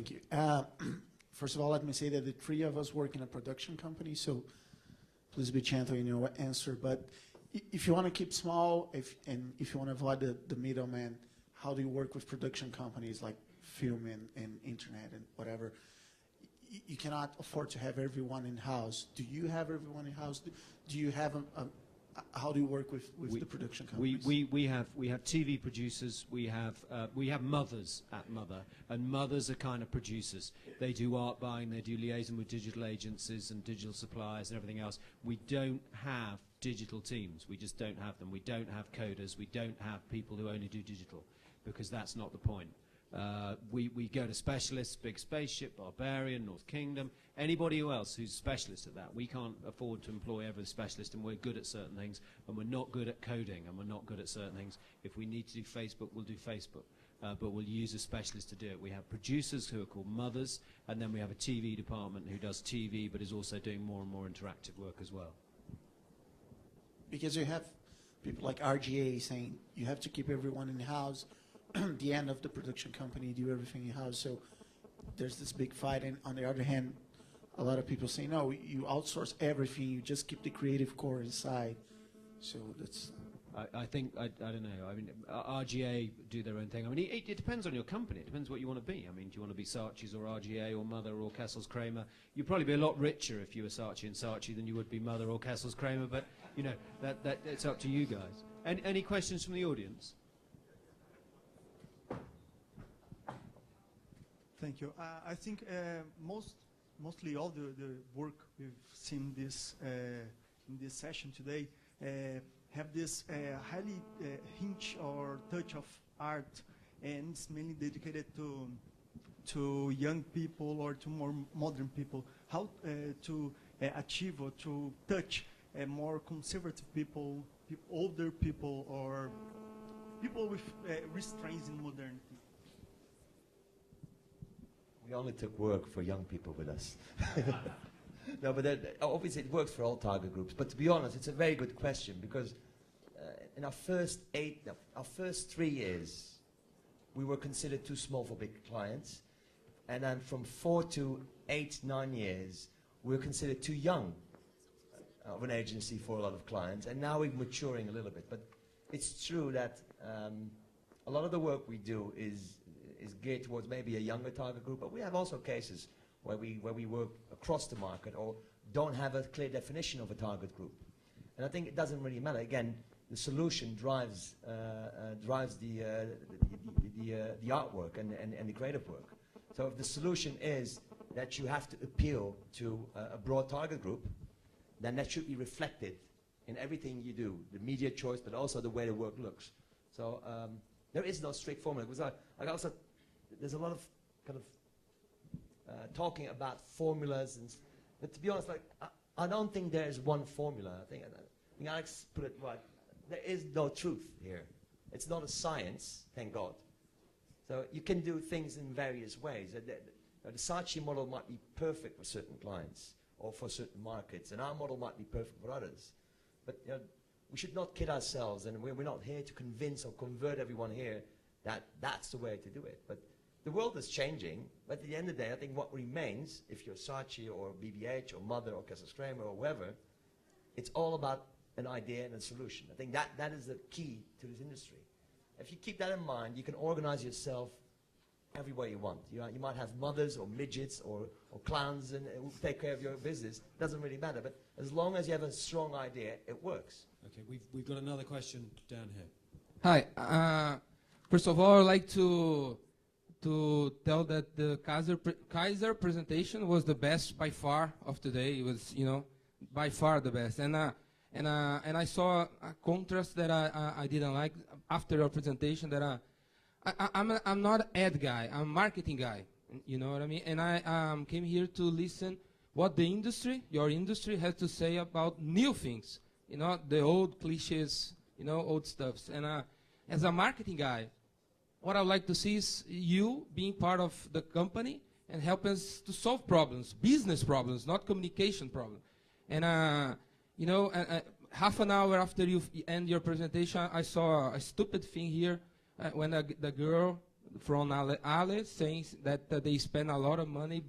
Thank you. First of all, let me say that the three of us work in a production company, so please be gentle in your answer. But if you want to keep small, and if you want to avoid the middleman, how do you work with production companies like film and internet and whatever? You cannot afford to have everyone in-house. Do you have everyone in-house? Do you have how do you work with the production companies? We have TV producers. We have mothers at Mother, and mothers are kind of producers. They do art buying. They do liaison with digital agencies and digital suppliers and everything else. We don't have digital teams. We just don't have them. We don't have coders. We don't have people who only do digital, because that's not the point. We go to specialists, Big Spaceship, Barbarian, North Kingdom, anybody else who's specialist at that. We can't afford to employ every specialist, and we're good at certain things, and we're not good at coding, and we're not good at certain things. If we need to do Facebook, we'll do Facebook, but we'll use a specialist to do it. We have producers who are called mothers, and then we have a TV department who does TV, but is also doing more and more interactive work as well. Because you have people like RGA saying you have to keep everyone in-house. The end of the production company do everything in-house, so there's this big fight. And on the other hand, a lot of people say, no, you outsource everything, you just keep the creative core inside. So that's... I think, I don't know, I mean, RGA do their own thing. I mean, it depends on your company. It depends what you want to be. I mean, do you want to be Saatchi's or RGA or Mother or Kessel's Kramer? You'd probably be a lot richer if you were Saatchi and Saatchi than you would be Mother or Kessel's Kramer, but, you know, that it's up to you guys. Any questions from the audience? Thank you. I think mostly all the work we've seen this in this session today have this highly hint or touch of art, and it's mainly dedicated to young people or to more modern people. How to achieve or to touch more conservative people, older people, or people with restraints in modernity. We only took work for young people with us. No, but obviously it works for all target groups. But to be honest, it's a very good question, because in our first 3 years, we were considered too small for big clients. And then from 4 to 8, 9 years, we were considered too young of an agency for a lot of clients. And now we're maturing a little bit. But it's true that a lot of the work we do is geared towards maybe a younger target group, but we have also cases where we work across the market or don't have a clear definition of a target group. And I think it doesn't really matter. Again, the solution drives the artwork and the creative work. So if the solution is that you have to appeal to a broad target group, then that should be reflected in everything you do, the media choice, but also the way the work looks. So there is no strict formula. Because there's a lot of kind of talking about formulas, but to be honest, I don't think there is one formula. I think Alex put it right. There is no truth here. It's not a science, thank God. So you can do things in various ways. The Saatchi model might be perfect for certain clients or for certain markets, and our model might be perfect for others. But we should not kid ourselves, and we're not here to convince or convert everyone here that that's the way to do it. But the world is changing, but at the end of the day, I think what remains, if you're Saatchi or BBH or Mother or Kessel's Kramer or whoever, it's all about an idea and a solution. I think that is the key to this industry. If you keep that in mind, you can organize yourself every way you want. You might have mothers or midgets or clowns and who take care of your business. It doesn't really matter, but as long as you have a strong idea, it works. Okay, we've got another question down here. Hi. First of all, I'd like to tell that the Kaiser presentation was the best by far of today. It was, by far the best. And I saw a contrast that I didn't like after your presentation. That I'm not an ad guy. I'm a marketing guy. You know what I mean? And I came here to listen what the industry, your industry, has to say about new things. The old cliches, old stuffs. And as a marketing guy, what I'd like to see is you being part of the company and help us to solve problems, business problems, not communication problems. And, half an hour after you end your presentation, I saw a stupid thing here when the girl from Ale saying that they spend a lot of money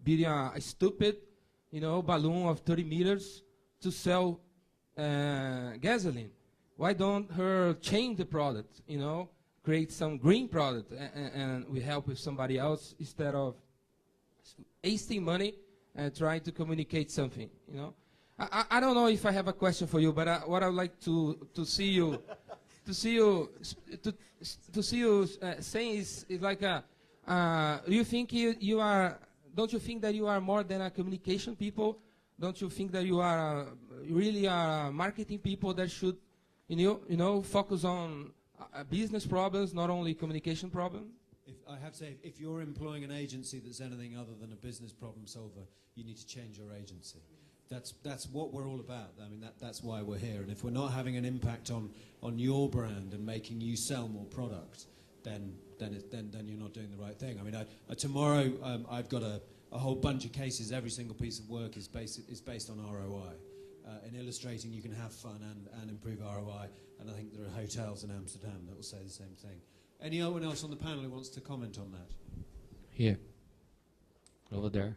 building a stupid, balloon of 30 meters to sell gasoline. Why don't her change the product, create some green product and we help with somebody else instead of wasting money and trying to communicate something, I don't know if I have a question for you, but what I would like to see you saying is like do you think you are? Don't you think that you are more than a communication people? Don't you think that you are really a marketing people that should, focus on business problems, not only communication problems? If I have to say, if you're employing an agency that's anything other than a business problem solver, you need to change your agency. That's what we're all about. I mean, that's why we're here. And if we're not having an impact on your brand and making you sell more product, then you're not doing the right thing. I mean, tomorrow I've got a whole bunch of cases. Every single piece of work is based on ROI. In illustrating, you can have fun and improve ROI. And I think there are hotels in Amsterdam that will say the same thing. Anyone else on the panel who wants to comment on that? Here. Over there.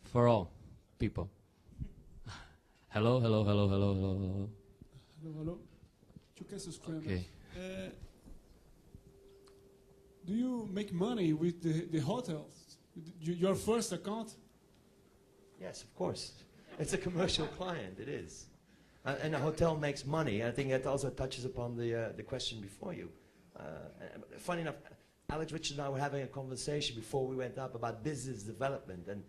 For all people. Hello, hello, hello, hello, hello, hello. Hello, hello. Two questions for Okay. Do you make money with the hotels? Your first account? Yes, of course. It's a commercial client, it is. And a hotel makes money. I think that also touches upon the question before you. Funny enough, Alex, Richard and I were having a conversation before we went up about business development, and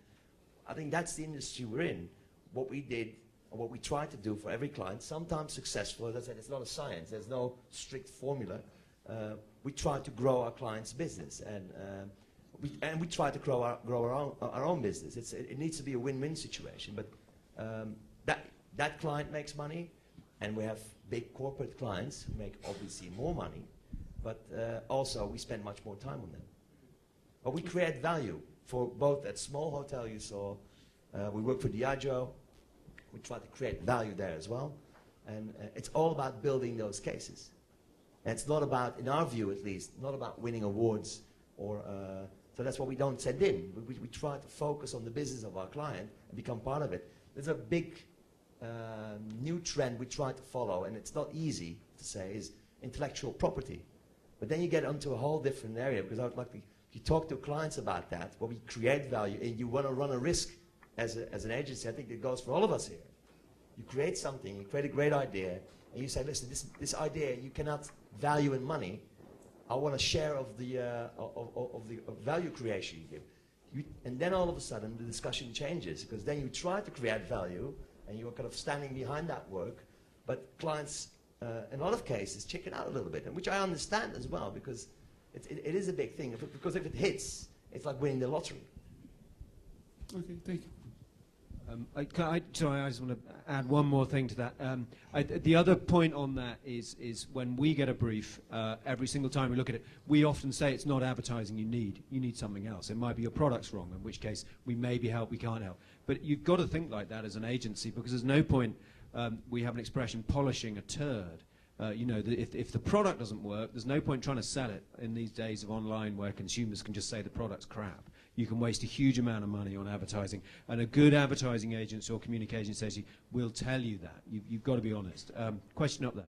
I think that's the industry we're in. What we did, or what we try to do for every client, sometimes successful. As I said, it's not a science. There's no strict formula. We try to grow our clients' business, and we try to grow our own business. It needs to be a win-win situation. But that client makes money, and we have big corporate clients who make obviously more money, but also we spend much more time on them. But we create value for both that small hotel you saw. We work for Diageo. We try to create value there as well. And it's all about building those cases. And it's not about, in our view at least, not about winning awards or so that's what we don't send in. We try to focus on the business of our client and become part of it. There's a big new trend we try to follow, and it's not easy to say, is intellectual property. But then you get onto a whole different area, because you talk to clients about that, where we create value, and you want to run a risk as an agency. I think it goes for all of us here. You create something, you create a great idea, and you say, listen, this idea you cannot value in money. I want a share of the value creation you give. And then all of a sudden the discussion changes, because then you try to create value and you're kind of standing behind that work, but clients in a lot of cases chicken out a little bit, and which I understand as well, because it is a big thing. Because if it hits, it's like winning the lottery. Okay, thank you. I just want to add one more thing to that. The other point on that is when we get a brief, every single time we look at it, we often say it's not advertising you need something else. It might be your product's wrong, in which case we maybe help, we can't help. But you've got to think like that as an agency, because there's no point, we have an expression, polishing a turd. If the product doesn't work, there's no point trying to sell it in these days of online where consumers can just say the product's crap. You can waste a huge amount of money on advertising, and a good advertising agency or communications agency will tell you that. You've got to be honest. Question up there.